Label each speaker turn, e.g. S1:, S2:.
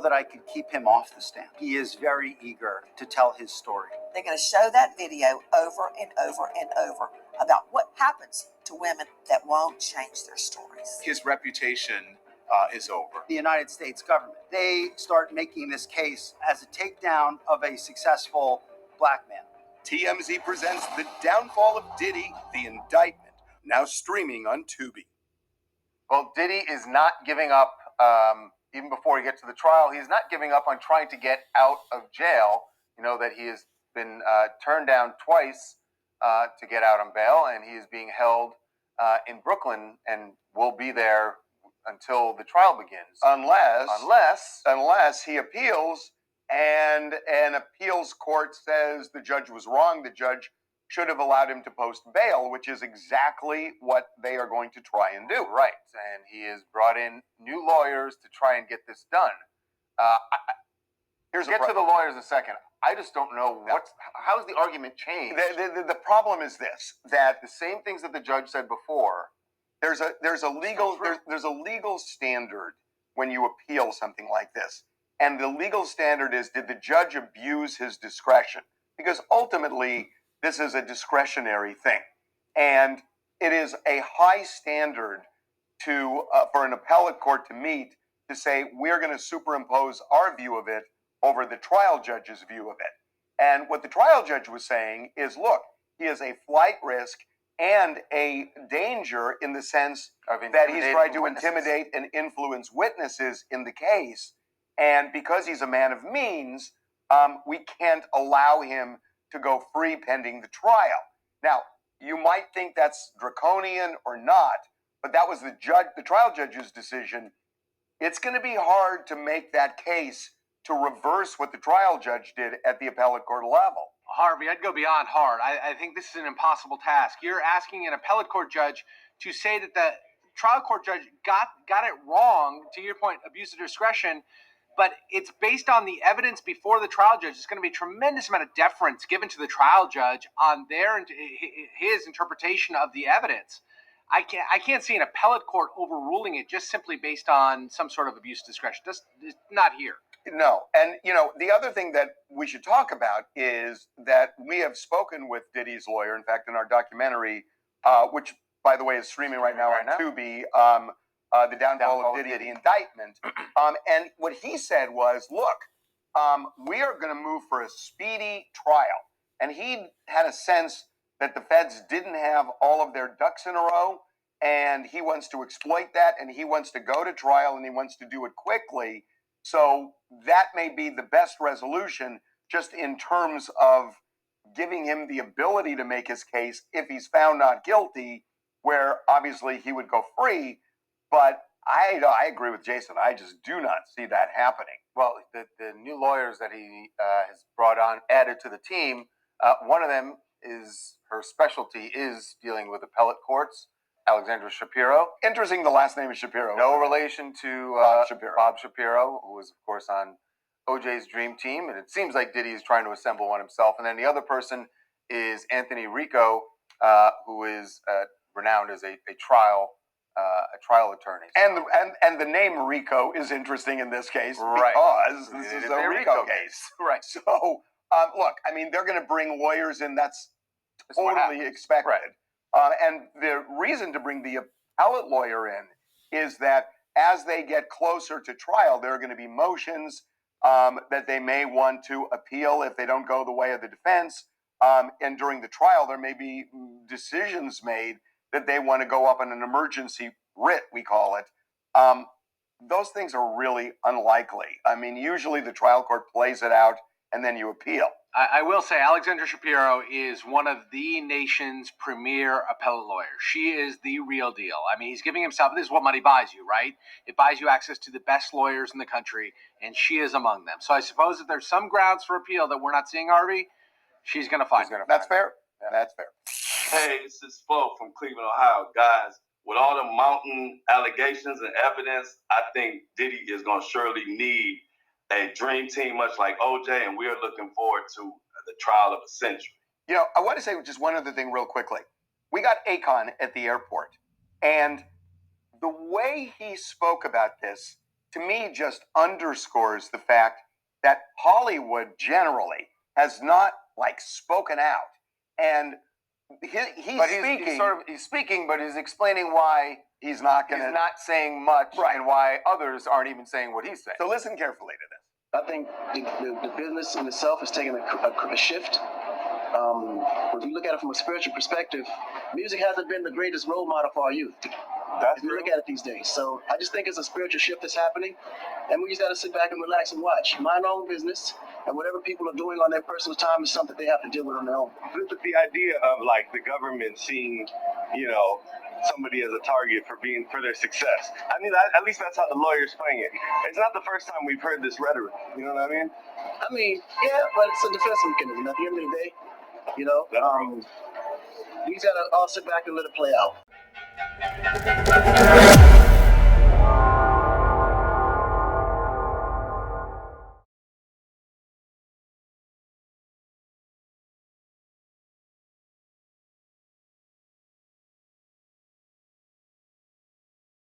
S1: that I could keep him off the stand. He is very eager to tell his story.
S2: They're going to show that video over and over and over about what happens to women that won't change their stories.
S3: His reputation is over.
S1: The United States government, they start making this case as a takedown of a successful black man.
S4: TMZ presents The Downfall of Diddy, The Indictment, now streaming on Tubi.
S5: Well, Diddy is not giving up, even before he gets to the trial, he's not giving up on trying to get out of jail. You know that he has been turned down twice to get out on bail, and he is being held in Brooklyn and will be there until the trial begins.
S4: Unless he appeals and an appeals court says the judge was wrong, the judge should have allowed him to post bail, which is exactly what they are going to try and do.
S5: Right, and he has brought in new lawyers to try and get this done. Get to the lawyers in a second. I just don't know how's the argument changed.
S4: The problem is this: that
S5: the same things that the judge said before.
S4: There's a legal standard when you appeal something like this, and the legal standard is: did the judge abuse his discretion? Because ultimately, this is a discretionary thing, and it is a high standard to for an appellate court to meet to say we're going to superimpose our view of it over the trial judge's view of it. And what the trial judge was saying is, look, he is a flight risk and a danger in the sense that he's tried to intimidate and influence witnesses in the case. And because he's a man of means, we can't allow him to go free pending the trial. Now, you might think that's draconian or not, but that was the trial judge's decision. It's going to be hard to make that case to reverse what the trial judge did at the appellate court level.
S6: Harvey, I'd go beyond hard. I think this is an impossible task. You're asking an appellate court judge to say that the trial court judge got it wrong, to your point, abuse of discretion, but it's based on the evidence before the trial judge. There's going to be a tremendous amount of deference given to the trial judge on his interpretation of the evidence. I can't see an appellate court overruling it just simply based on some sort of abuse of discretion. Just not here.
S4: No. And, the other thing that we should talk about is that we have spoken with Diddy's lawyer. In fact, in our documentary, which, by the way, is streaming right now on Tubi, The Downfall of Diddy, The Indictment. And what he said was, look, we are going to move for a speedy trial. And he had a sense that the feds didn't have all of their ducks in a row, and he wants to exploit that, and he wants to go to trial, and he wants to do it quickly. So that may be the best resolution, just in terms of giving him the ability to make his case if he's found not guilty, where obviously he would go free. But I agree with Jason. I just do not see that happening.
S5: Well, the new lawyers that he has brought on, added to the team, one of them her specialty is dealing with appellate courts. Alexandra Shapiro.
S4: Interesting, the last name is Shapiro.
S5: No relation to Bob Shapiro, who was, of course, on OJ's Dream Team. And it seems like Diddy is trying to assemble one himself. And then the other person is Anthony Rico, who is renowned as a trial attorney.
S4: And the name Rico is interesting in this case,
S5: right,
S4: because this is a Rico case.
S5: Right.
S4: So, look, I mean, they're going to bring lawyers in. That's totally expected.
S5: Right.
S4: And the reason to bring the appellate lawyer in is that as they get closer to trial, there are going to be motions that they may want to appeal if they don't go the way of the defense. And during the trial, there may be decisions made that they want to go up on an emergency writ, we call it. Those things are really unlikely. I mean, usually the trial court plays it out and then you appeal.
S6: I will say Alexandra Shapiro is one of the nation's premier appellate lawyers. She is the real deal. I mean, he's giving himself, this is what money buys you, right? It buys you access to the best lawyers in the country, and she is among them. So I suppose if there's some grounds for appeal that we're not seeing, Harvey, she's going to find it.
S4: That's fair. Yeah. That's fair.
S7: Hey, this is Flo from Cleveland, Ohio. Guys, with all the mountain allegations and evidence, I think Diddy is going to surely need a dream team, much like OJ, and we're looking forward to the trial of a century.
S4: I want to say just one other thing real quickly. We got Akon at the airport, and the way he spoke about this to me just underscores the fact that Hollywood generally has not like spoken out, and
S5: he's speaking, but he's explaining why
S4: he's not going to.
S5: He's not saying much,
S4: Right.
S5: and why others aren't even saying what he's saying.
S4: So listen carefully to this.
S8: I think the business in itself has taken a shift. If you look at it from a spiritual perspective, music hasn't been the greatest role model for our youth. If you look at it these days. So I just think it's a spiritual shift that's happening, and we just got to sit back and relax and watch. Mind our own business, and whatever people are doing on their personal time is something they have to deal with on their own.
S9: The idea of like the government seeing, somebody as a target for their success. I mean, at least that's how the lawyers playing it. It's not the first time we've heard this rhetoric. You know what I mean?
S8: I mean, yeah, but it's a defense mechanism. At the end of the day, we just got to all sit back and let it play out.